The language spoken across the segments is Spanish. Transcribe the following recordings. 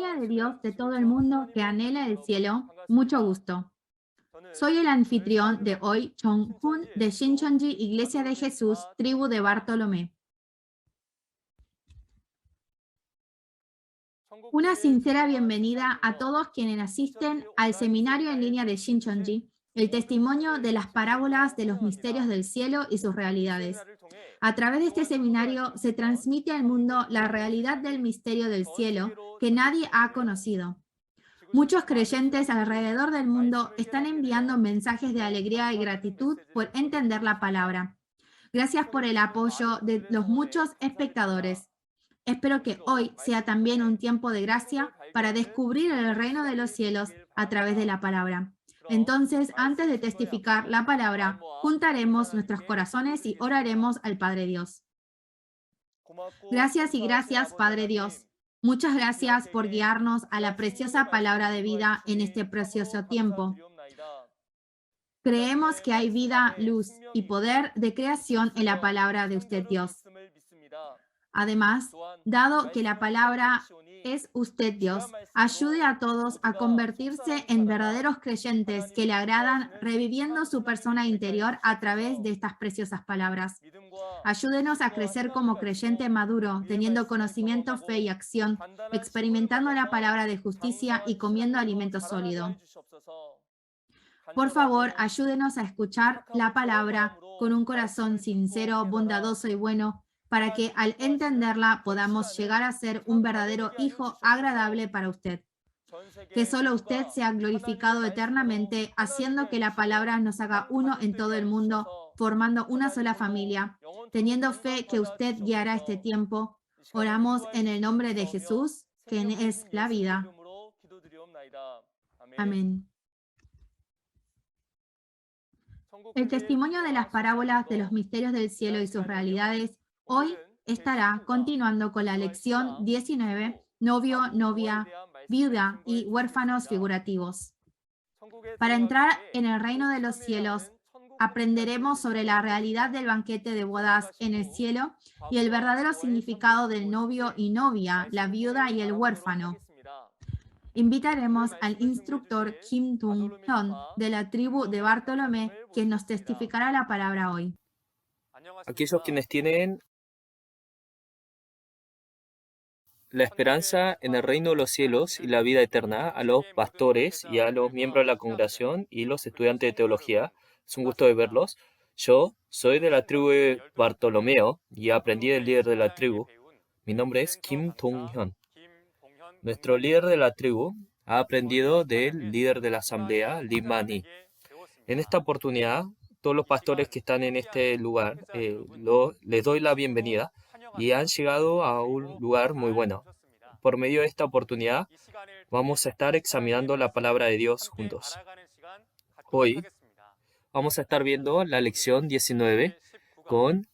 familia de Dios de todo el mundo que anhela el cielo, mucho gusto. Soy el anfitrión de hoy, Chong-hun, de Shincheonji Iglesia de Jesús, tribu de Bartolomé. Una sincera bienvenida a todos quienes asisten al seminario en línea de Shincheonji, el testimonio de las parábolas de los misterios del cielo y sus realidades. A través de este seminario se transmite al mundo la realidad del misterio del cielo que nadie ha conocido. Muchos creyentes alrededor del mundo están enviando mensajes de alegría y gratitud por entender la palabra. Gracias por el apoyo de los muchos espectadores. Espero que hoy sea también un tiempo de gracia para descubrir el reino de los cielos a través de la palabra. Entonces, antes de testificar la palabra, juntaremos nuestros corazones y oraremos al Padre Dios. Gracias y gracias, Padre Dios. Muchas gracias por guiarnos a la preciosa palabra de vida en este precioso tiempo. Creemos que hay vida, luz y poder de creación en la palabra de usted, Dios. Además, dado que la palabra es usted, Dios, ayude a todos a convertirse en verdaderos creyentes que le agradan, reviviendo su persona interior a través de estas preciosas palabras. Ayúdenos a crecer como creyente maduro, teniendo conocimiento, fe y acción, experimentando la palabra de justicia y comiendo alimento sólido. Por favor, ayúdenos a escuchar la palabra con un corazón sincero, bondadoso y bueno, para que al entenderla podamos llegar a ser un verdadero hijo agradable para usted. Que solo usted sea glorificado eternamente, haciendo que la palabra nos haga uno en todo el mundo, formando una sola familia. Teniendo fe que usted guiará este tiempo, oramos en el nombre de Jesús, quien es la vida. Amén. El testimonio de las parábolas de los misterios del cielo y sus realidades hoy estará continuando con la lección 19, novio, novia, viuda y huérfanos figurativos. Para entrar en el reino de los cielos, aprenderemos sobre la realidad del banquete de bodas en el cielo y el verdadero significado del novio y novia, la viuda y el huérfano. Invitaremos al instructor Kim Dong-hyun de la tribu de Bartolomé, quien nos testificará la palabra hoy. Aquellos quienes tienen la esperanza en el reino de los cielos y la vida eterna, a los pastores y a los miembros de la congregación y los estudiantes de teología, es un gusto de verlos. Yo soy de la tribu de Bartolomeo y aprendí del líder de la tribu. Mi nombre es Kim Dong-hyun. Nuestro líder de la tribu ha aprendido del líder de la asamblea, Lee Man-hee. En esta oportunidad, todos los pastores que están en este lugar, les doy la bienvenida y han llegado a un lugar muy bueno. Por medio de esta oportunidad, vamos a estar examinando la palabra de Dios juntos. Hoy vamos a estar viendo la lección 19 con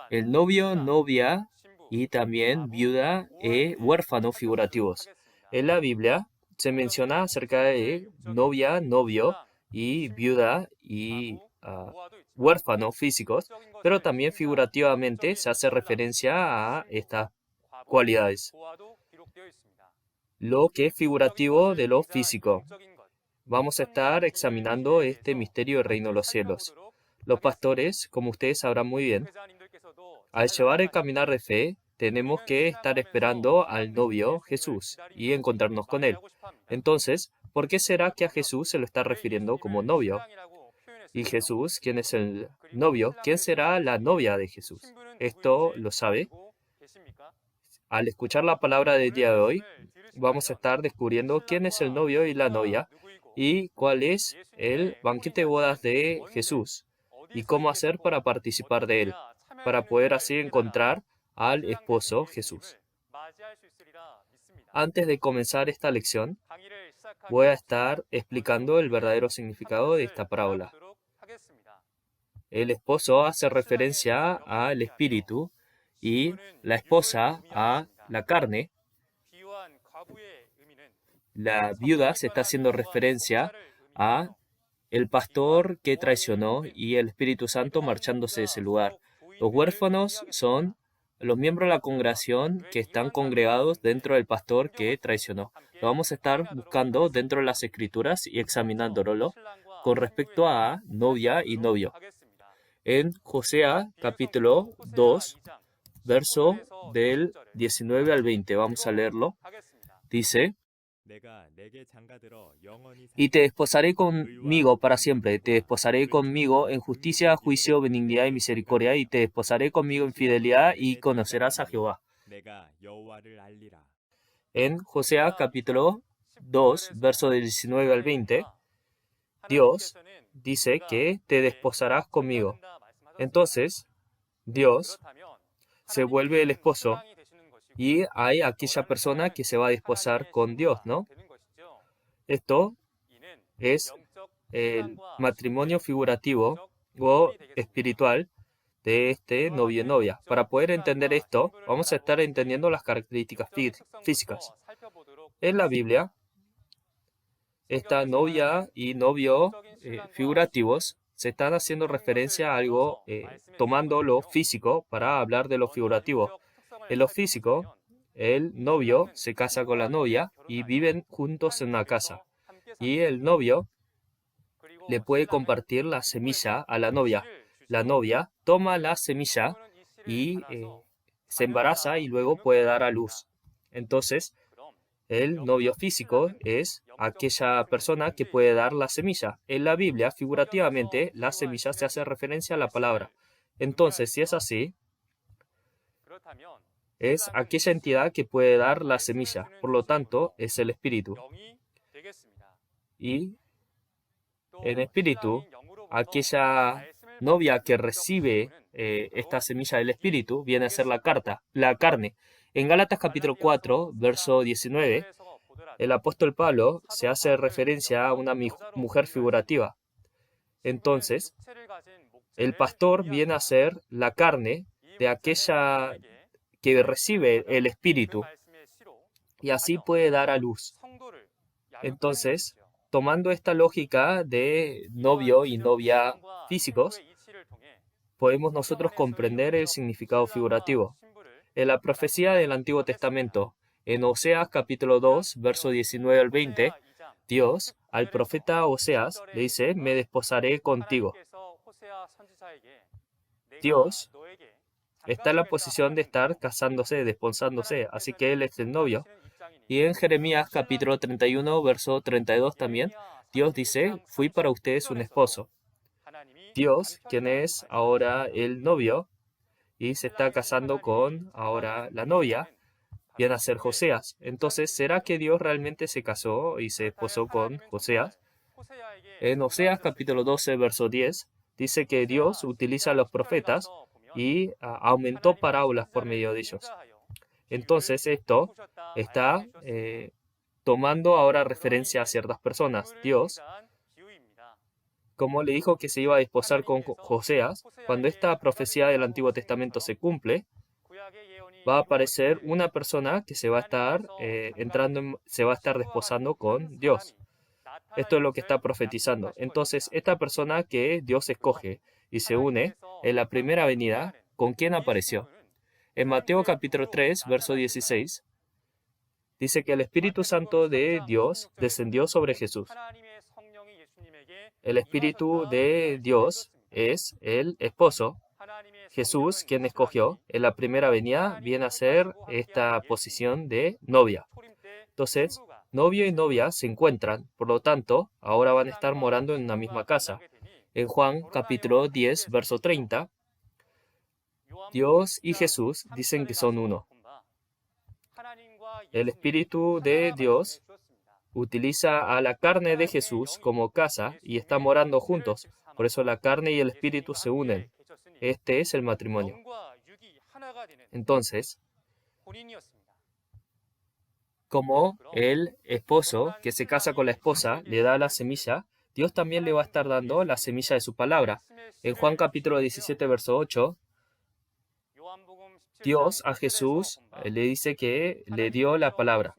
el novio, novia y también viuda e huérfano figurativos. En la Biblia se menciona acerca de novia, novio y viuda y huérfano físicos, pero también figurativamente se hace referencia a estas cualidades. Lo que es figurativo de lo físico. Vamos a estar examinando este misterio del reino de los cielos. Los pastores, como ustedes sabrán muy bien, al llevar el caminar de fe, tenemos que estar esperando al novio Jesús y encontrarnos con él. Entonces, ¿por qué será que a Jesús se lo está refiriendo como novio? Y Jesús, ¿quién es el novio? ¿Quién será la novia de Jesús? ¿Esto lo sabe? Al escuchar la palabra del día de hoy, vamos a estar descubriendo quién es el novio y la novia y cuál es el banquete de bodas de Jesús y cómo hacer para participar de él, para poder así encontrar al esposo Jesús. Antes de comenzar esta lección, voy a estar explicando el verdadero significado de esta parábola. El esposo hace referencia al espíritu y la esposa a la carne. La viuda se está haciendo referencia a el pastor que traicionó y el Espíritu Santo marchándose de ese lugar. Los huérfanos son los miembros de la congregación que están congregados dentro del pastor que traicionó. lo vamos a estar buscando dentro de las escrituras y examinándolo con respecto a novia y novio. En Hosea capítulo 2, verso del 19 al 20, vamos a leerlo. Dice: y te desposaré conmigo para siempre, te desposaré conmigo en justicia, juicio, benignidad y misericordia, y te desposaré conmigo en fidelidad, y conocerás a Jehová. En Hosea capítulo 2, verso del 19 al 20, Dios dice que te desposarás conmigo. Entonces, Dios se vuelve el esposo y hay aquella persona que se va a desposar con Dios, ¿no? Esto es el matrimonio figurativo o espiritual de este novio y novia. Para poder entender esto, vamos a estar entendiendo las características físicas. En la Biblia, esta novia y novio figurativos se están haciendo referencia a algo, tomando lo físico para hablar de lo figurativo. En lo físico, el novio se casa con la novia y viven juntos en una casa. Y el novio le puede compartir la semilla a la novia. La novia toma la semilla y se embaraza y luego puede dar a luz. Entonces, el novio físico es aquella persona que puede dar la semilla. En la Biblia, figurativamente, la semilla se hace referencia a la palabra. Entonces, si es así, es aquella entidad que puede dar la semilla. Por lo tanto, es el espíritu. Y en espíritu, aquella novia que recibe esta semilla del espíritu viene a ser la carne. En Gálatas capítulo 4, verso 19, el apóstol Pablo se hace referencia a una mujer figurativa. Entonces, el pastor viene a ser la carne de aquella que recibe el espíritu y así puede dar a luz. Entonces, tomando esta lógica de novio y novia físicos, podemos nosotros comprender el significado figurativo. En la profecía del Antiguo Testamento, en Oseas capítulo 2, verso 19 al 20, Dios al profeta Oseas le dice: me desposaré contigo. Dios está en la posición de estar casándose, desposándose, así que Él es el novio. Y en Jeremías capítulo 31, verso 32 también, Dios dice: fui para ustedes un esposo. Dios, quien es ahora el novio, y se está casando con ahora la novia, viene a ser Oseas. Entonces, ¿será que Dios realmente se casó y se desposó con Oseas? En Oseas capítulo 12, verso 10, dice que Dios utiliza a los profetas y aumentó parábolas por medio de ellos. Entonces, esto está tomando ahora referencia a ciertas personas. Dios, como le dijo que se iba a desposar con Oseas, cuando esta profecía del Antiguo Testamento se cumple, va a aparecer una persona que se va a estar se va a estar desposando con Dios. Esto es lo que está profetizando. Entonces, esta persona que Dios escoge y se une en la primera venida, ¿con quién apareció? En Mateo capítulo 3, verso 16, dice que el Espíritu Santo de Dios descendió sobre Jesús. El Espíritu de Dios es el esposo. Jesús, quien escogió en la primera venida, viene a ser esta posición de novia. Entonces, novio y novia se encuentran, por lo tanto, ahora van a estar morando en una misma casa. En Juan capítulo 10, verso 30, Dios y Jesús dicen que son uno. El Espíritu de Dios utiliza a la carne de Jesús como casa y está morando juntos. Por eso la carne y el Espíritu se unen. Este es el matrimonio. Entonces, como el esposo que se casa con la esposa le da la semilla, Dios también le va a estar dando la semilla de su palabra. En Juan capítulo 17, verso 8, Dios a Jesús le dice que le dio la palabra.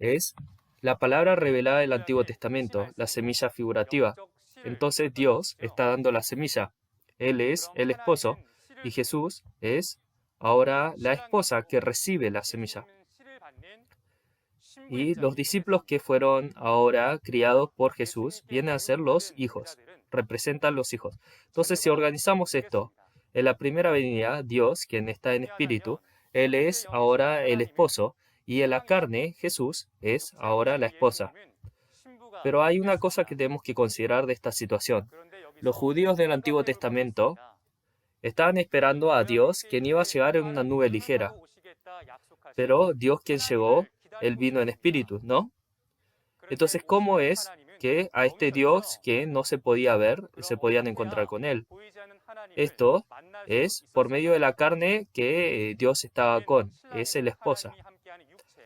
Es la palabra revelada del Antiguo Testamento, la semilla figurativa. Entonces Dios está dando la semilla. Él es el esposo y Jesús es ahora la esposa que recibe la semilla. Y los discípulos que fueron ahora criados por Jesús vienen a ser los hijos, representan los hijos. Entonces, si organizamos esto, en la primera venida, Dios, quien está en espíritu, Él es ahora el esposo, y en la carne, Jesús es ahora la esposa. Pero hay una cosa que tenemos que considerar de esta situación. Los judíos del Antiguo Testamento estaban esperando a Dios, quien iba a llegar en una nube ligera. Pero Dios, quien llegó, Él vino en espíritu, ¿no? Entonces, ¿cómo es que a este Dios que no se podía ver, se podían encontrar con Él? Esto es por medio de la carne que Dios estaba con, es la esposa.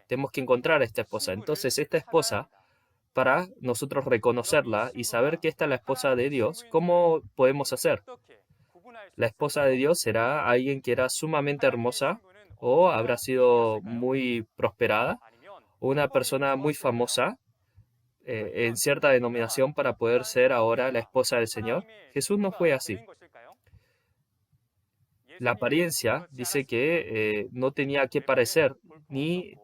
Tenemos que encontrar a esta esposa. Entonces, esta esposa, para nosotros reconocerla y saber que esta es la esposa de Dios, ¿cómo podemos hacer? La esposa de Dios será alguien que era sumamente hermosa o habrá sido muy prosperada, o una persona muy famosa en cierta denominación para poder ser ahora la esposa del Señor. Jesús no fue así. La apariencia dice que no tenía que parecer, ni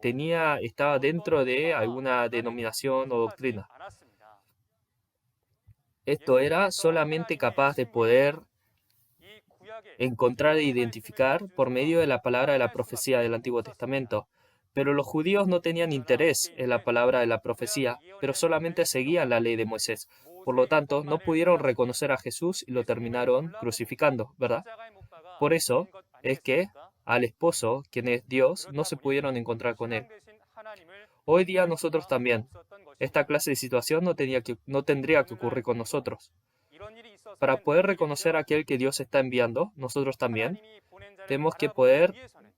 estaba dentro de alguna denominación o doctrina. Esto era solamente capaz de poder encontrar e identificar por medio de la palabra de la profecía del Antiguo Testamento. Pero los judíos no tenían interés en la palabra de la profecía, pero solamente seguían la ley de Moisés. Por lo tanto, no pudieron reconocer a Jesús y lo terminaron crucificando, ¿verdad? Por eso es que al esposo, quien es Dios, no se pudieron encontrar con él. Hoy día nosotros también. Esta clase de situación no tendría que ocurrir con nosotros. Para poder reconocer a aquel que Dios está enviando, nosotros también tenemos que poder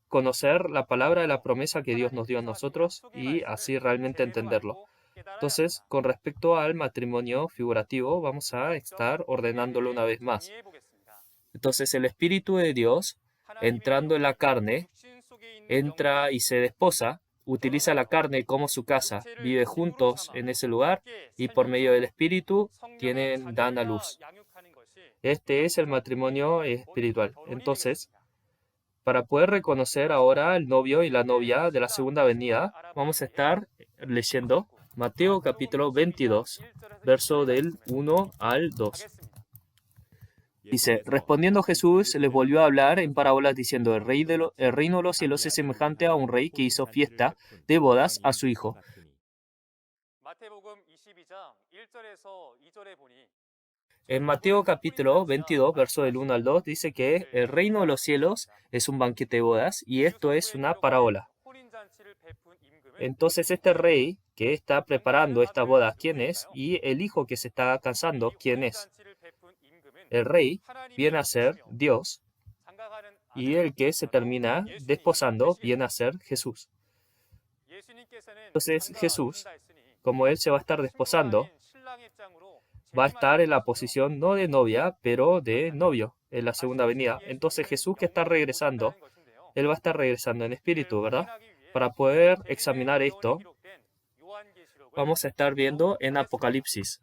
conocer la palabra de la promesa que Dios nos dio a nosotros y así realmente entenderlo. Entonces, con respecto al matrimonio figurativo, vamos a estar ordenándolo una vez más. Entonces, el Espíritu de Dios, entrando en la carne, entra y se desposa, utiliza la carne como su casa, vive juntos en ese lugar y por medio del Espíritu dan a luz. Este es el matrimonio espiritual. Entonces, para poder reconocer ahora el novio y la novia de la segunda venida, vamos a estar leyendo Mateo capítulo 22, verso del 1 al 2. Dice, respondiendo Jesús, les volvió a hablar en parábolas diciendo, el reino de los cielos es semejante a un rey que hizo fiesta de bodas a su hijo. En Mateo capítulo 22, verso del 1 al 2, dice que el reino de los cielos es un banquete de bodas y esto es una parábola. Entonces este rey que está preparando esta boda, ¿quién es? Y el hijo que se está casando, ¿quién es? El rey viene a ser Dios y el que se termina desposando viene a ser Jesús. Entonces Jesús, como él se va a estar desposando, va a estar en la posición no de novia, pero de novio en la segunda venida. Entonces Jesús que está regresando, él va a estar regresando en espíritu, ¿verdad? Para poder examinar esto, vamos a estar viendo en Apocalipsis,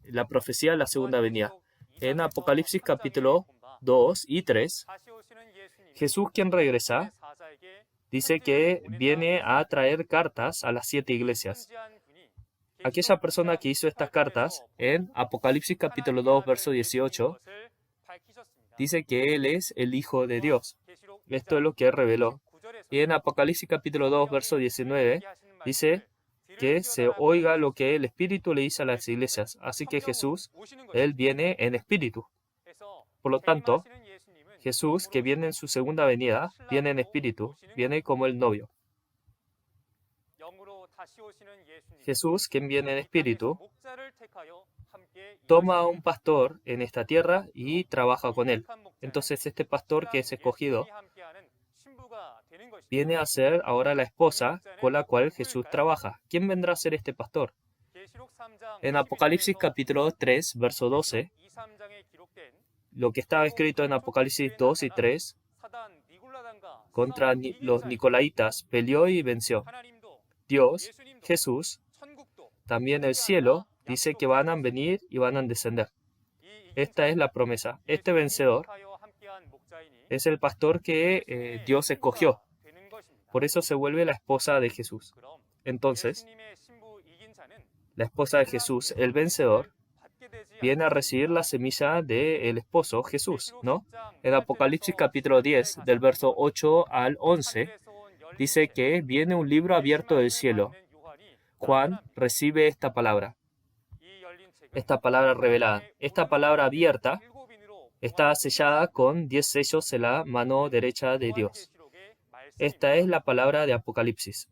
la profecía de la segunda venida. En Apocalipsis capítulo 2 y 3, Jesús quien regresa, dice que viene a traer cartas a las 7 iglesias. Aquella persona que hizo estas cartas, en Apocalipsis capítulo 2, verso 18, dice que Él es el Hijo de Dios. Esto es lo que Él reveló. Y en Apocalipsis capítulo 2, verso 19, dice que se oiga lo que el Espíritu le dice a las iglesias. Así que Jesús, Él viene en espíritu. Por lo tanto, Jesús, que viene en su segunda venida, viene en espíritu, viene como el novio. Jesús, quien viene en espíritu, toma a un pastor en esta tierra y trabaja con él. Entonces este pastor que es escogido viene a ser ahora la esposa con la cual Jesús trabaja. ¿Quién vendrá a ser este pastor? En Apocalipsis capítulo 3, verso 12, lo que estaba escrito en Apocalipsis 2 y 3, contra los nicolaitas peleó y venció. Dios, Jesús, también el cielo, dice que van a venir y van a descender. Esta es la promesa. Este vencedor es el pastor que Dios escogió. Por eso se vuelve la esposa de Jesús. Entonces, la esposa de Jesús, el vencedor, viene a recibir la semilla del esposo Jesús, ¿no? En Apocalipsis capítulo 10, del verso 8 al 11, dice que viene un libro abierto del cielo. Juan recibe esta palabra revelada. Esta palabra abierta está sellada con 10 sellos en la mano derecha de Dios. Esta es la palabra de Apocalipsis.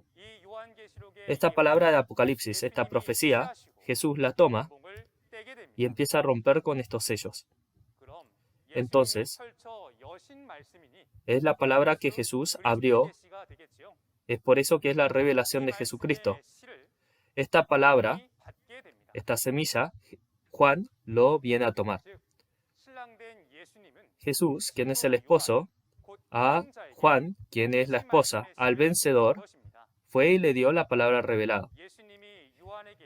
Esta palabra de Apocalipsis, esta profecía, Jesús la toma y empieza a romper con estos sellos. Entonces, es la palabra que Jesús abrió. Es por eso que es la revelación de Jesucristo. Esta palabra, esta semilla, Juan lo viene a tomar. Jesús, quien es el esposo, a Juan, quien es la esposa, al vencedor, fue y le dio la palabra revelada.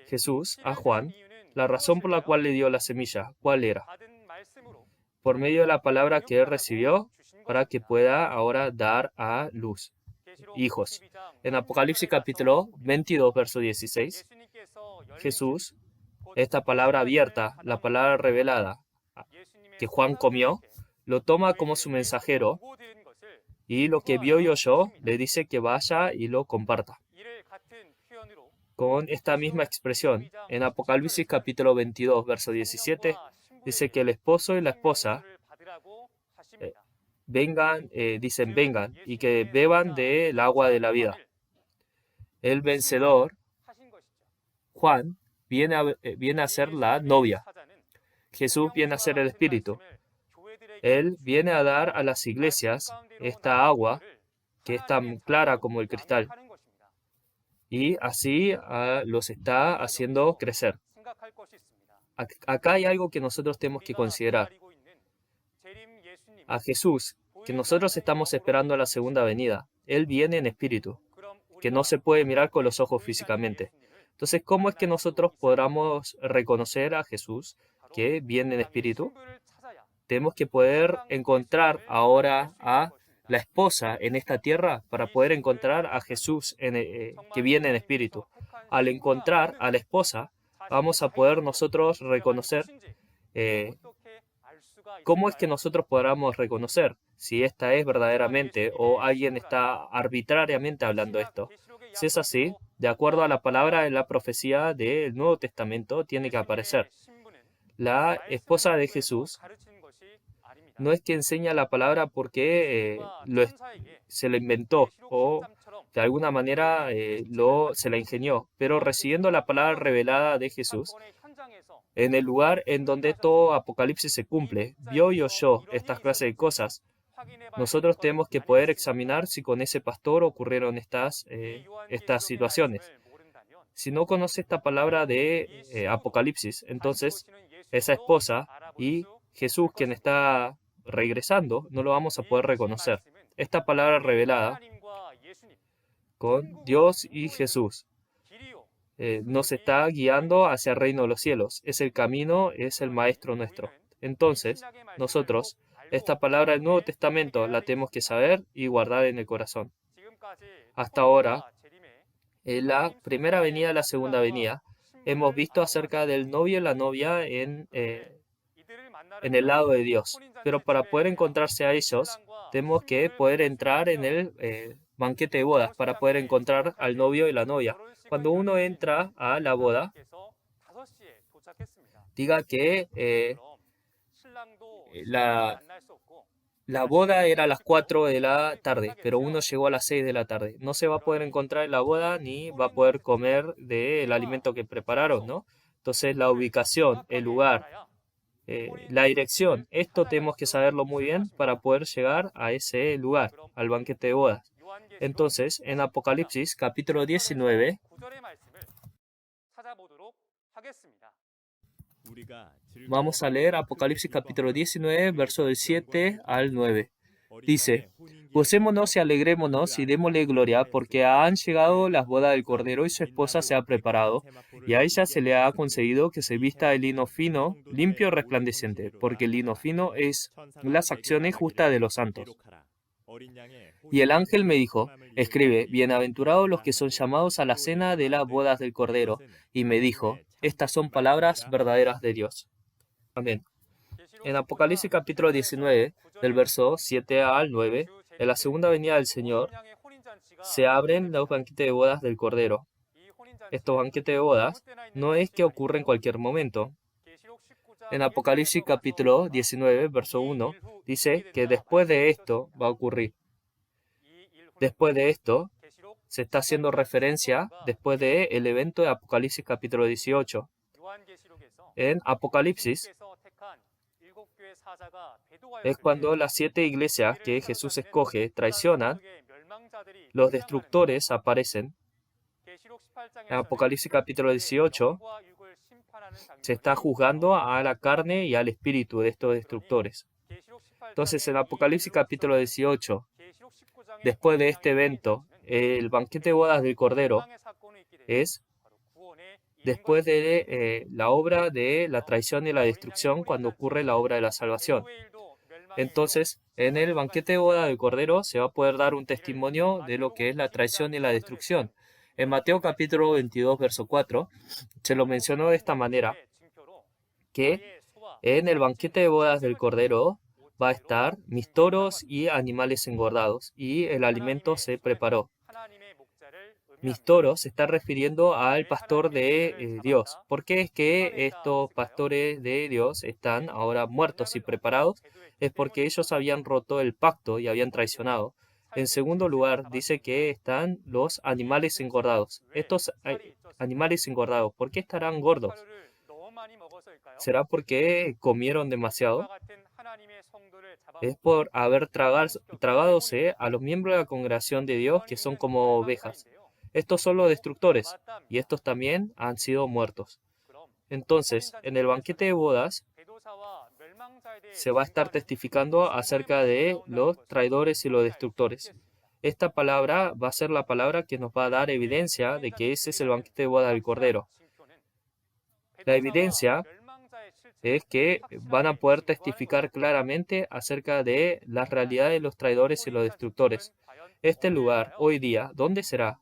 Jesús, a Juan, la razón por la cual le dio la semilla, ¿cuál era? Por medio de la palabra que él recibió, para que pueda ahora dar a luz hijos. En Apocalipsis capítulo 22, verso 16, Jesús, esta palabra abierta, la palabra revelada, que Juan comió, lo toma como su mensajero y lo que vio y oyó le dice que vaya y lo comparta. Con esta misma expresión, en Apocalipsis capítulo 22, verso 17, dice que el esposo y la esposa vengan y que beban del agua de la vida. El vencedor, Juan, viene a ser la novia. Jesús viene a ser el Espíritu. Él viene a dar a las iglesias esta agua que es tan clara como el cristal. Y así los está haciendo crecer. Acá hay algo que nosotros tenemos que considerar. A Jesús, que nosotros estamos esperando a la segunda venida, Él viene en espíritu, que no se puede mirar con los ojos físicamente. Entonces, ¿cómo es que nosotros podamos reconocer a Jesús que viene en espíritu? Tenemos que poder encontrar ahora a la esposa en esta tierra para poder encontrar a Jesús que viene en espíritu. Al encontrar a la esposa, vamos a poder nosotros reconocer. ¿Cómo es que nosotros podamos reconocer si esta es verdaderamente o alguien está arbitrariamente hablando esto? Si es así, de acuerdo a la palabra de la profecía del Nuevo Testamento, tiene que aparecer. La esposa de Jesús no es que enseña la palabra porque se la inventó o de alguna manera se la ingenió, pero recibiendo la palabra revelada de Jesús, en el lugar en donde todo Apocalipsis se cumple, vio y oyó estas clases de cosas, nosotros tenemos que poder examinar si con ese pastor ocurrieron estas situaciones. Si no conoce esta palabra de Apocalipsis, entonces esa esposa y Jesús, quien está regresando, no lo vamos a poder reconocer. Esta palabra revelada con Dios y Jesús nos está guiando hacia el reino de los cielos. Es el camino, es el maestro nuestro. Entonces, nosotros, esta palabra del Nuevo Testamento la tenemos que saber y guardar en el corazón. Hasta ahora, en la primera venida y la segunda venida, hemos visto acerca del novio y la novia en el lado de Dios. Pero para poder encontrarse a ellos, tenemos que poder entrar en el banquete de bodas para poder encontrar al novio y la novia. Cuando uno entra a la boda, diga que la boda era a las 4 de la tarde, pero uno llegó a las 6 de la tarde. No se va a poder encontrar en la boda ni va a poder comer del alimento que prepararon, ¿no? Entonces la ubicación, el lugar, la dirección, esto tenemos que saberlo muy bien para poder llegar a ese lugar, al banquete de bodas. Entonces, en Apocalipsis capítulo 19, vamos a leer Apocalipsis capítulo 19, verso del 7 al 9. Dice: Gocémonos y alegrémonos y démosle gloria, porque han llegado las bodas del Cordero y su esposa se ha preparado, y a ella se le ha concedido que se vista de lino fino, limpio y resplandeciente, porque el lino fino es las acciones justas de los santos. Y el ángel me dijo, escribe, bienaventurados los que son llamados a la cena de las bodas del Cordero. Y me dijo, estas son palabras verdaderas de Dios. Amén. En Apocalipsis capítulo 19, del verso 7 al 9, en la segunda venida del Señor, se abren los banquetes de bodas del Cordero. Estos banquetes de bodas no es que ocurren en cualquier momento. En Apocalipsis capítulo 19, verso 1, dice que después de esto va a ocurrir. Después de esto, se está haciendo referencia después del evento de Apocalipsis capítulo 18. En Apocalipsis es cuando las 7 iglesias que Jesús escoge traicionan, los destructores aparecen. En Apocalipsis capítulo 18 se está juzgando a la carne y al espíritu de estos destructores. Entonces, en Apocalipsis capítulo 18, después de este evento, el banquete de bodas del Cordero es después de la obra de la traición y la destrucción, cuando ocurre la obra de la salvación. Entonces, en el banquete de bodas del Cordero se va a poder dar un testimonio de lo que es la traición y la destrucción. En Mateo capítulo 22, verso 4, se lo mencionó de esta manera, que en el banquete de bodas del Cordero va a estar mis toros y animales engordados, y el alimento se preparó. Mis toros se está refiriendo al pastor de Dios. ¿Por qué es que estos pastores de Dios están ahora muertos y preparados? Es porque ellos habían roto el pacto y habían traicionado. En segundo lugar, dice que están los animales engordados. Estos animales engordados, ¿por qué estarán gordos? ¿Será porque comieron demasiado? Es por haber tragadose a los miembros de la congregación de Dios que son como ovejas. Estos son los destructores, y estos también han sido muertos. Entonces, en el banquete de bodas, se va a estar testificando acerca de los traidores y los destructores. Esta palabra va a ser la palabra que nos va a dar evidencia de que ese es el banquete de bodas del Cordero. La evidencia es que van a poder testificar claramente acerca de las realidades de los traidores y los destructores. Este lugar, hoy día, ¿dónde será?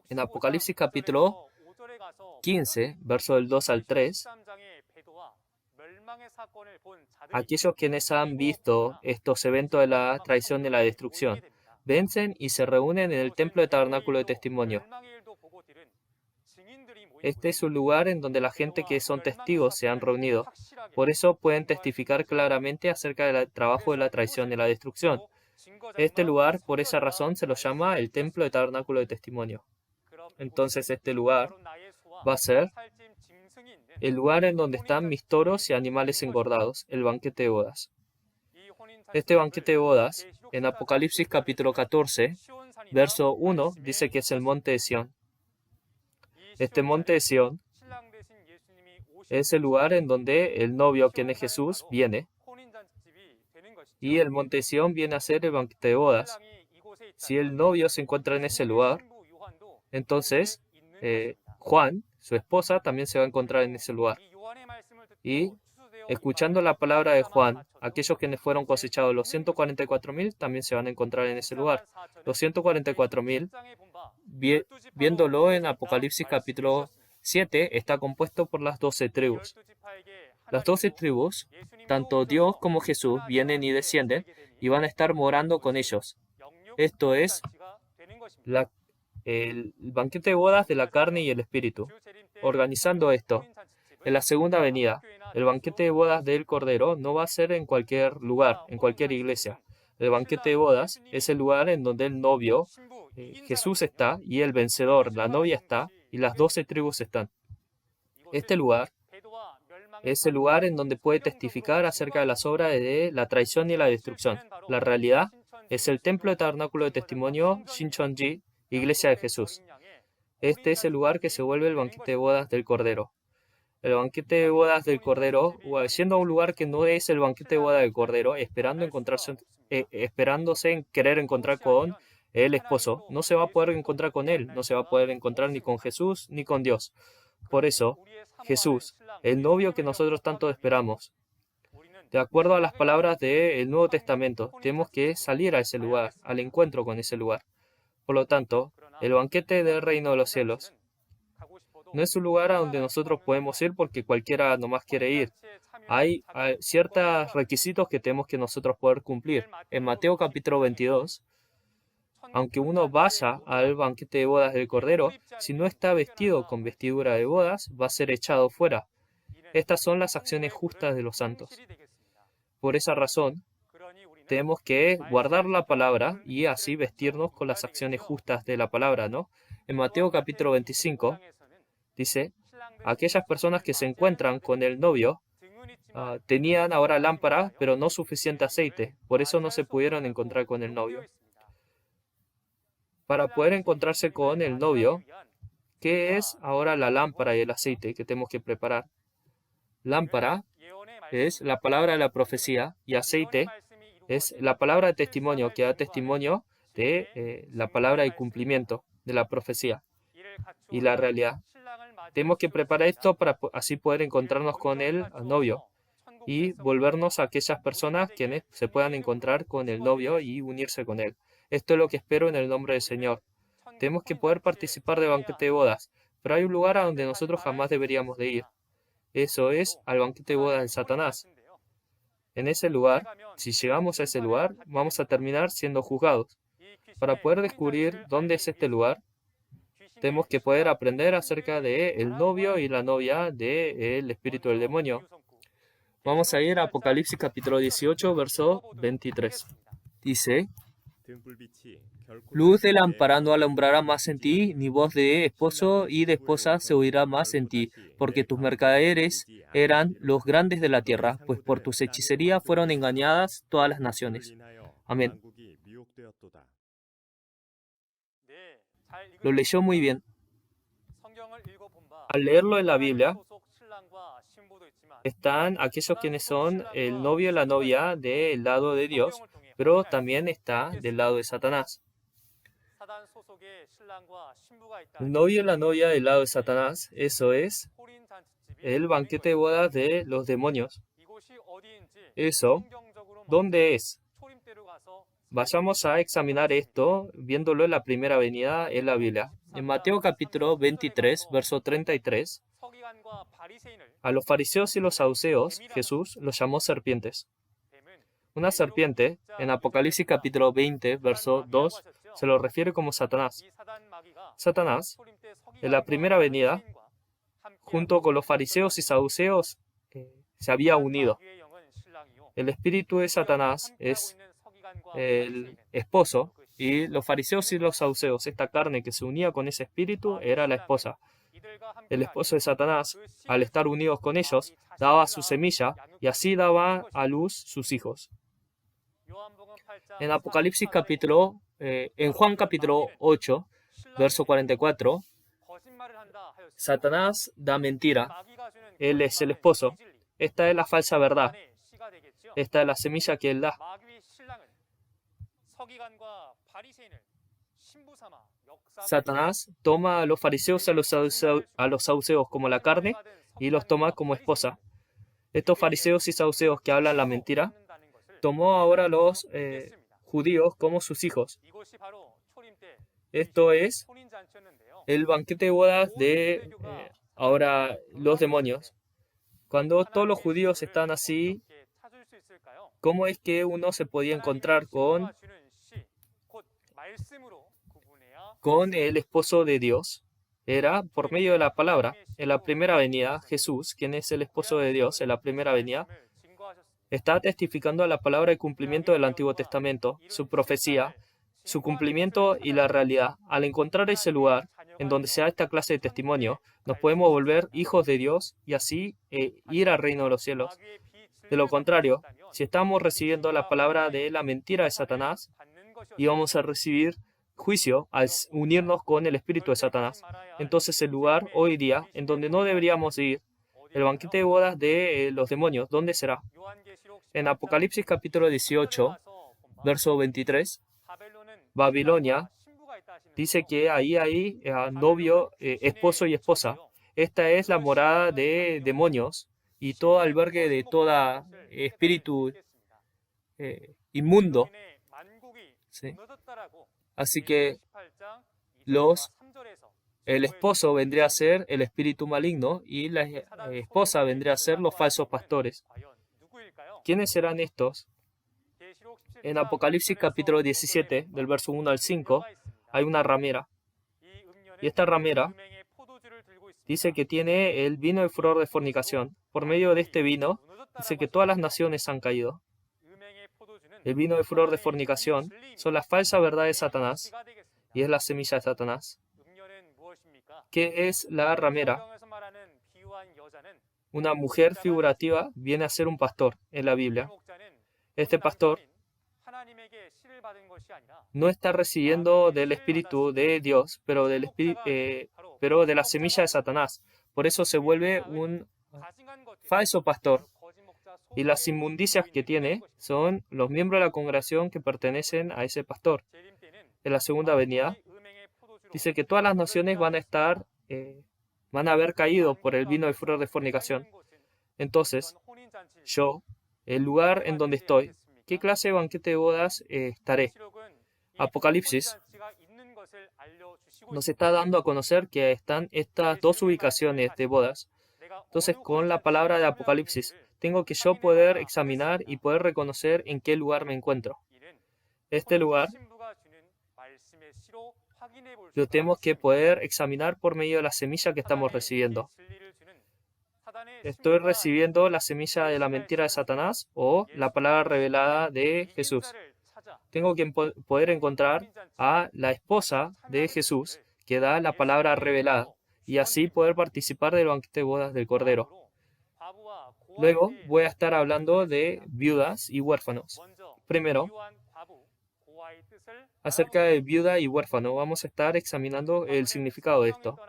En Apocalipsis capítulo 15, verso del 2 al 3, aquellos quienes han visto estos eventos de la traición y la destrucción, vencen y se reúnen en el templo de tabernáculo de testimonio. Este es un lugar en donde la gente que son testigos se han reunido. Por eso pueden testificar claramente acerca del trabajo de la traición y la destrucción. Este lugar, por esa razón, se lo llama el templo de tabernáculo de testimonio. Entonces este lugar va a ser el lugar en donde están mis toros y animales engordados, el banquete de bodas. Este banquete de bodas, en Apocalipsis capítulo 14, verso 1, dice que es el monte de Sión. Este monte de Sión es el lugar en donde el novio, quien es Jesús, viene. Y el monte de Sión viene a ser el banquete de bodas. Si el novio se encuentra en ese lugar, entonces Juan, su esposa, también se va a encontrar en ese lugar. Y escuchando la palabra de Juan, aquellos quienes fueron cosechados, los 144,000, también se van a encontrar en ese lugar. Los 144,000, viéndolo en Apocalipsis capítulo 7, está compuesto por las 12 tribus. Las 12 tribus, tanto Dios como Jesús, vienen y descienden y van a estar morando con ellos. Esto es el banquete de bodas de la carne y el espíritu. Organizando esto, en la segunda venida, el banquete de bodas del Cordero no va a ser en cualquier lugar, en cualquier iglesia. El banquete de bodas es el lugar en donde el novio, Jesús, está, y el vencedor, la novia, está, y las 12 tribus están. Este lugar es el lugar en donde puede testificar acerca de las obras de la traición y la destrucción. La realidad es el templo de tabernáculo de testimonio Shincheonji, Iglesia de Jesús. Este es el lugar que se vuelve el banquete de bodas del Cordero. El banquete de bodas del Cordero, siendo a un lugar que no es el banquete de bodas del Cordero, esperándose en querer encontrar con el esposo, no se va a poder encontrar con él, no se va a poder encontrar ni con Jesús ni con Dios. Por eso, Jesús, el novio que nosotros tanto esperamos, De acuerdo a las palabras del Nuevo Testamento, tenemos que salir a ese lugar, al encuentro con ese lugar. Por lo tanto, el banquete del reino de los cielos no es un lugar a donde nosotros podemos ir porque cualquiera nomás quiere ir. Hay ciertos requisitos que tenemos que nosotros poder cumplir. En Mateo capítulo 22, aunque uno vaya al banquete de bodas del Cordero, si no está vestido con vestidura de bodas, va a ser echado fuera. Estas son las acciones justas de los santos. Por esa razón, tenemos que guardar la palabra y así vestirnos con las acciones justas de la palabra, ¿no? En Mateo capítulo 25 dice, aquellas personas que se encuentran con el novio tenían ahora lámpara, pero no suficiente aceite. Por eso no se pudieron encontrar con el novio. Para poder encontrarse con el novio, ¿qué es ahora la lámpara y el aceite que tenemos que preparar? Lámpara es la palabra de la profecía y aceite es la palabra de testimonio que da testimonio de la palabra de cumplimiento de la profecía y la realidad. Tenemos que preparar esto para así poder encontrarnos con el novio y volvernos a aquellas personas quienes se puedan encontrar con el novio y unirse con él. Esto es lo que espero en el nombre del Señor. Tenemos que poder participar de banquete de bodas, pero hay un lugar a donde nosotros jamás deberíamos de ir. Eso es al banquete de bodas de Satanás. En ese lugar, si llegamos a ese lugar, vamos a terminar siendo juzgados. Para poder descubrir dónde es este lugar, tenemos que poder aprender acerca del novio y la novia del espíritu del demonio. Vamos a ir a Apocalipsis capítulo 18, verso 23. Dice, luz de lámpara no alumbrará más en ti, ni voz de esposo y de esposa se oirá más en ti, porque tus mercaderes eran los grandes de la tierra, pues por tus hechicerías fueron engañadas todas las naciones. Amén. Lo leyó muy bien. Al leerlo en la Biblia, están aquellos quienes son el novio y la novia del lado de Dios, pero también está del lado de Satanás. El novio y la novia del lado de Satanás, eso es el banquete de bodas de los demonios. Eso, ¿dónde es? Vayamos a examinar esto viéndolo en la primera venida en la Biblia. En Mateo capítulo 23, verso 33, a los fariseos y los saduceos Jesús los llamó serpientes. Una serpiente, en Apocalipsis capítulo 20, verso 2, se lo refiere como Satanás. Satanás, en la primera venida, junto con los fariseos y saduceos, se había unido. El espíritu de Satanás es el esposo y los fariseos y los saduceos, esta carne que se unía con ese espíritu, era la esposa. El esposo de Satanás, al estar unidos con ellos, daba su semilla y así daba a luz sus hijos. En Apocalipsis en Juan capítulo 8, verso 44, Satanás da mentira. Él es el esposo. Esta es la falsa verdad. Esta es la semilla que él da. Satanás toma a los fariseos y a los saduceos como la carne y los toma como esposa. Estos fariseos y saduceos que hablan la mentira, tomó ahora a los judíos como sus hijos. Esto es el banquete de bodas de ahora los demonios. Cuando todos los judíos están así, ¿cómo es que uno se podía encontrar con el esposo de Dios? Era por medio de la palabra. En la primera venida, Jesús, quien es el esposo de Dios, en la primera venida, está testificando a la palabra de cumplimiento del Antiguo Testamento, su profecía, su cumplimiento y la realidad. Al encontrar ese lugar en donde se da esta clase de testimonio, nos podemos volver hijos de Dios y así ir al reino de los cielos. De lo contrario, si estamos recibiendo la palabra de la mentira de Satanás, íbamos a recibir juicio al unirnos con el espíritu de Satanás. Entonces el lugar hoy día en donde no deberíamos ir, el banquete de bodas de los demonios, ¿dónde será? En Apocalipsis capítulo 18, verso 23, Babilonia dice que ahí hay novio, esposo y esposa. Esta es la morada de demonios y todo albergue de todo espíritu inmundo. ¿Sí? Así que el esposo vendría a ser el espíritu maligno y la esposa vendría a ser los falsos pastores. ¿Quiénes serán estos? En Apocalipsis capítulo 17, del verso 1 al 5, hay una ramera. Y esta ramera dice que tiene el vino de furor de fornicación. Por medio de este vino, dice que todas las naciones han caído. El vino de furor de fornicación son las falsas verdades de Satanás y es la semilla de Satanás. ¿Qué es la ramera? Una mujer figurativa viene a ser un pastor en la Biblia. Este pastor no está recibiendo del Espíritu de Dios, pero de la semilla de Satanás. Por eso se vuelve un falso pastor. Y las inmundicias que tiene son los miembros de la congregación que pertenecen a ese pastor. En la segunda venida, dice que todas las naciones van a haber caído por el vino de furor de fornicación. Entonces, yo, el lugar en donde estoy, ¿qué clase de banquete de bodas estaré? Apocalipsis nos está dando a conocer que están estas dos ubicaciones de bodas. Entonces, con la palabra de Apocalipsis, tengo que yo poder examinar y poder reconocer en qué lugar me encuentro. Este lugar lo tenemos que poder examinar por medio de la semilla que estamos recibiendo. ¿Estoy recibiendo la semilla de la mentira de Satanás o la palabra revelada de Jesús? Tengo que poder encontrar a la esposa de Jesús que da la palabra revelada y así poder participar del banquete de bodas del Cordero. Luego voy a estar hablando de viudas y huérfanos. Primero, acerca de viuda y huérfano, vamos a estar examinando el significado de esto.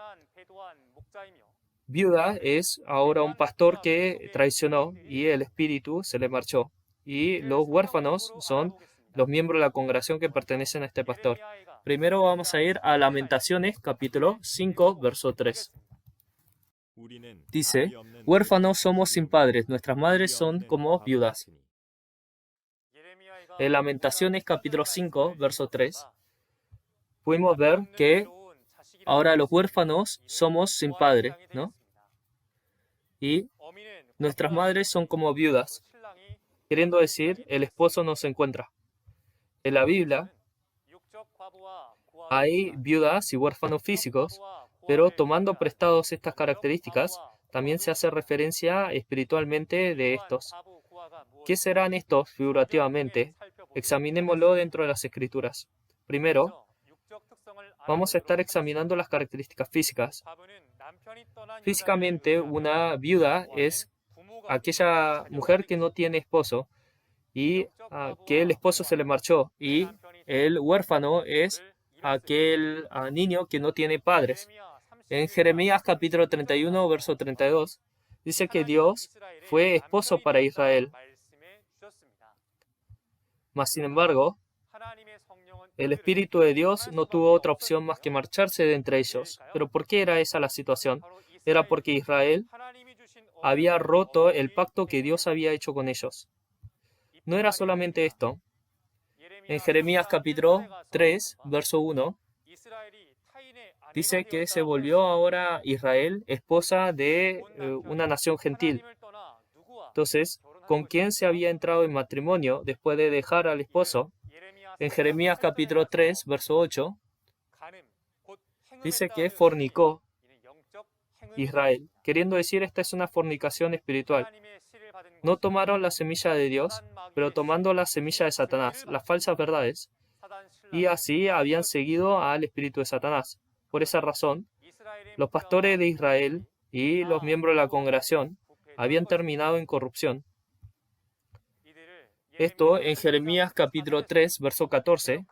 Viuda es ahora un pastor que traicionó y el espíritu se le marchó. Y los huérfanos son los miembros de la congregación que pertenecen a este pastor. Primero vamos a ir a Lamentaciones, capítulo 5, verso 3. Dice, huérfanos somos sin padres, nuestras madres son como viudas. En Lamentaciones, capítulo 5, verso 3, pudimos ver que ahora los huérfanos somos sin padre, ¿no? Y nuestras madres son como viudas, queriendo decir, el esposo no se encuentra. En la Biblia hay viudas y huérfanos físicos, pero tomando prestados estas características, también se hace referencia espiritualmente de estos. ¿Qué serán estos figurativamente? Examinémoslo dentro de las Escrituras. Primero, vamos a estar examinando las características físicas. Físicamente, una viuda es aquella mujer que no tiene esposo y que el esposo se le marchó, y el huérfano es aquel niño que no tiene padres. En Jeremías capítulo 31, verso 32, dice que Dios fue esposo para Israel. Mas, sin embargo, el Espíritu de Dios no tuvo otra opción más que marcharse de entre ellos. ¿Pero por qué era esa la situación? Era porque Israel había roto el pacto que Dios había hecho con ellos. No era solamente esto. En Jeremías capítulo 3, verso 1, dice que se volvió ahora Israel esposa de una nación gentil. Entonces, ¿con quién se había entrado en matrimonio después de dejar al esposo? En Jeremías capítulo 3, verso 8, dice que fornicó Israel, queriendo decir esta es una fornicación espiritual. No tomaron la semilla de Dios, pero tomando la semilla de Satanás, las falsas verdades, y así habían seguido al espíritu de Satanás. Por esa razón, los pastores de Israel y los miembros de la congregación habían terminado en corrupción. Esto en Jeremías capítulo 3, verso 14,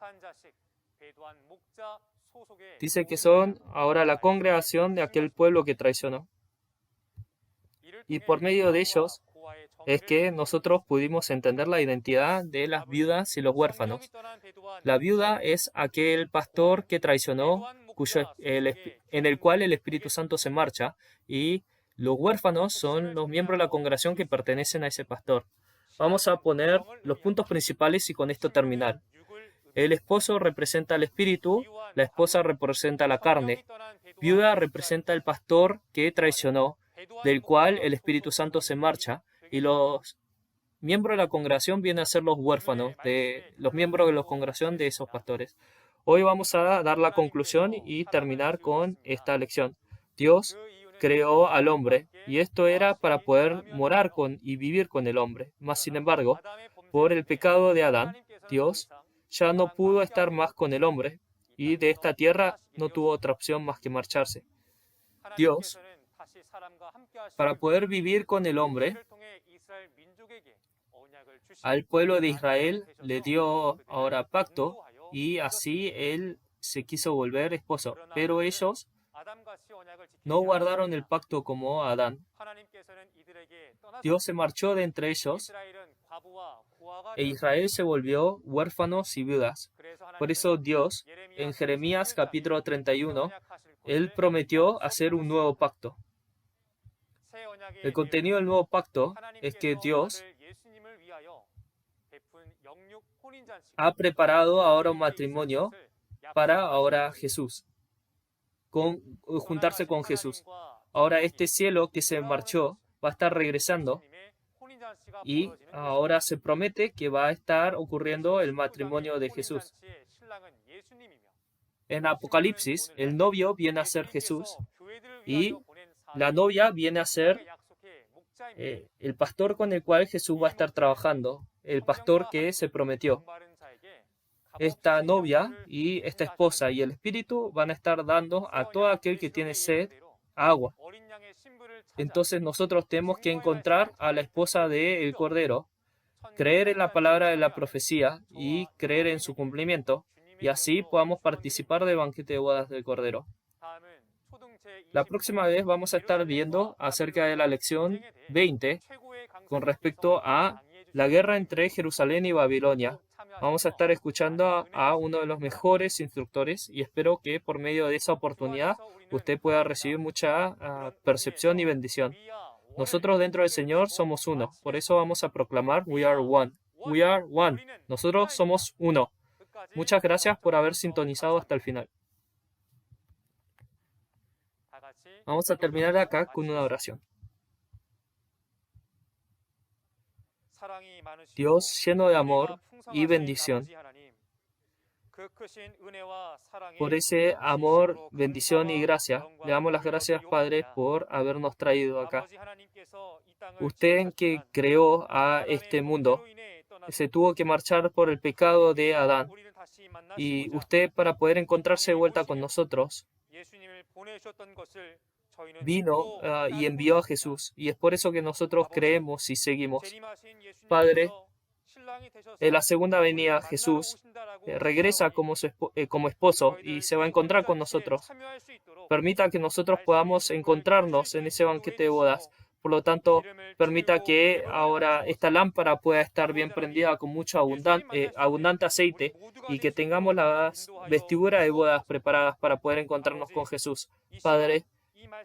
dice que son ahora la congregación de aquel pueblo que traicionó. Y por medio de ellos es que nosotros pudimos entender la identidad de las viudas y los huérfanos. La viuda es aquel pastor que traicionó, en el cual el Espíritu Santo se marcha, y Los huérfanos son los miembros de la congregación que pertenecen a ese pastor. Vamos a poner los puntos principales y con esto terminar. El esposo representa al espíritu, la esposa representa la carne. Viuda representa al pastor que traicionó, del cual el Espíritu Santo se marcha, y los miembros de la congregación vienen a ser los huérfanos, los miembros de la congregación de esos pastores. Hoy vamos a dar la conclusión y terminar con esta lección. Dios creó al hombre, y esto era para poder morar con y vivir con el hombre. Mas, sin embargo, por el pecado de Adán, Dios ya no pudo estar más con el hombre, y de esta tierra no tuvo otra opción más que marcharse. Dios, para poder vivir con el hombre, al pueblo de Israel le dio ahora pacto, y así él se quiso volver esposo. Pero ellos no guardaron el pacto como Adán. Dios se marchó de entre ellos, e Israel se volvió huérfanos y viudas. Por eso Dios, en Jeremías capítulo 31, Él prometió hacer un nuevo pacto. El contenido del nuevo pacto es que Dios ha preparado ahora un matrimonio para ahora Jesús, juntarse con Jesús. Ahora este cielo que se marchó va a estar regresando, y ahora se promete que va a estar ocurriendo el matrimonio de Jesús. En Apocalipsis, el novio viene a ser Jesús, y la novia viene a ser el pastor con el cual Jesús va a estar trabajando, el pastor que se prometió. Esta novia y esta esposa y el espíritu van a estar dando a todo aquel que tiene sed agua. Entonces nosotros tenemos que encontrar a la esposa del Cordero, creer en la palabra de la profecía y creer en su cumplimiento, y así podamos participar del banquete de bodas del Cordero. La próxima vez vamos a estar viendo acerca de la lección 20 con respecto a la guerra entre Jerusalén y Babilonia. Vamos a estar escuchando a uno de los mejores instructores, y espero que por medio de esa oportunidad usted pueda recibir mucha percepción y bendición. Nosotros dentro del Señor somos uno, por eso vamos a proclamar We are one. We are one. Nosotros somos uno. Muchas gracias por haber sintonizado hasta el final. Vamos a terminar acá con una oración. Dios lleno de amor y bendición, por ese amor, bendición y gracia, le damos las gracias, Padre, por habernos traído acá. Usted que creó a este mundo, se tuvo que marchar por el pecado de Adán, y usted, para poder encontrarse de vuelta con nosotros, vino y envió a Jesús, y es por eso que nosotros creemos y seguimos. Padre, en la segunda venida Jesús regresa como esposo y se va a encontrar con nosotros. Permita que nosotros podamos encontrarnos en ese banquete de bodas. Por lo tanto, permita que ahora esta lámpara pueda estar bien prendida con mucho abundante aceite, y que tengamos las vestiduras de bodas preparadas para poder encontrarnos con Jesús. Padre,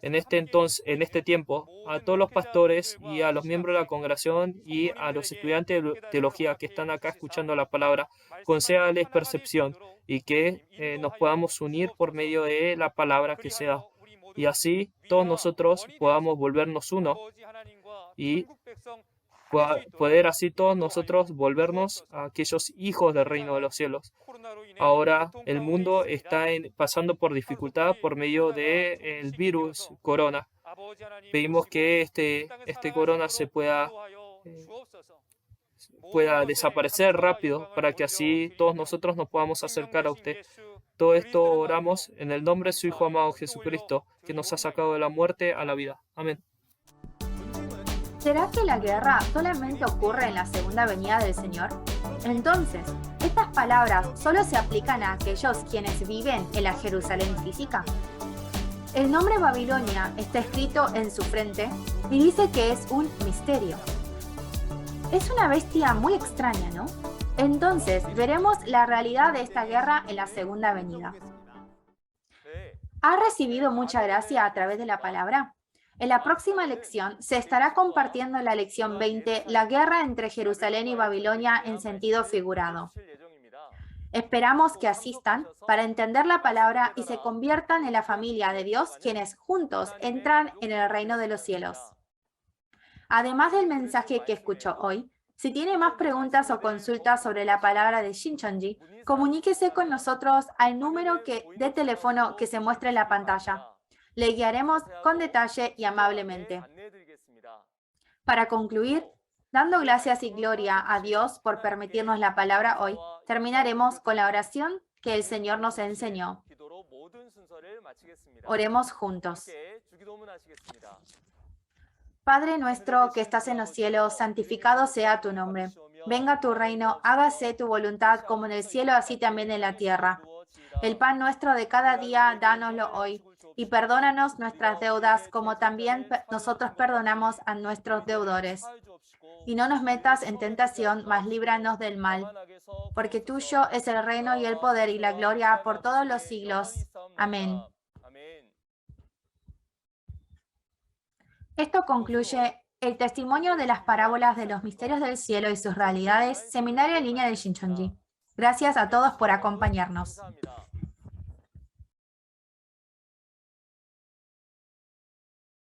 en este tiempo, a todos los pastores y a los miembros de la congregación y a los estudiantes de teología que están acá escuchando la palabra, concédales percepción, y que nos podamos unir por medio de la palabra que se da. Y así todos nosotros podamos volvernos uno, y poder así todos nosotros volvernos a aquellos hijos del reino de los cielos. Ahora el mundo está pasando por dificultad por medio del virus corona. Pedimos que este corona se pueda desaparecer rápido, para que así todos nosotros nos podamos acercar a usted. Todo esto oramos en el nombre de su Hijo amado Jesucristo, que nos ha sacado de la muerte a la vida. Amén. ¿Será que la guerra solamente ocurre en la segunda venida del Señor? Entonces, ¿estas palabras solo se aplican a aquellos quienes viven en la Jerusalén física? El nombre Babilonia está escrito en su frente y dice que es un misterio. Es una bestia muy extraña, ¿no? Entonces, veremos la realidad de esta guerra en la segunda venida. ¿Ha recibido mucha gracia a través de la palabra? En la próxima lección se estará compartiendo la lección 20, la guerra entre Jerusalén y Babilonia en sentido figurado. Esperamos que asistan para entender la palabra y se conviertan en la familia de Dios, quienes juntos entran en el reino de los cielos. Además del mensaje que escuchó hoy, si tiene más preguntas o consultas sobre la palabra de Shincheonji, comuníquese con nosotros al número de teléfono que se muestra en la pantalla. Le guiaremos con detalle y amablemente. Para concluir, dando gracias y gloria a Dios por permitirnos la palabra hoy, terminaremos con la oración que el Señor nos enseñó. Oremos juntos. Padre nuestro que estás en los cielos, santificado sea tu nombre. Venga tu reino, hágase tu voluntad como en el cielo, así también en la tierra. El pan nuestro de cada día, dánoslo hoy, y perdónanos nuestras deudas, como también nosotros perdonamos a nuestros deudores. Y no nos metas en tentación, mas líbranos del mal. Porque tuyo es el reino y el poder y la gloria por todos los siglos. Amén. Esto concluye el testimonio de las parábolas de los misterios del cielo y sus realidades, seminario en línea de Shincheonji. Gracias a todos por acompañarnos.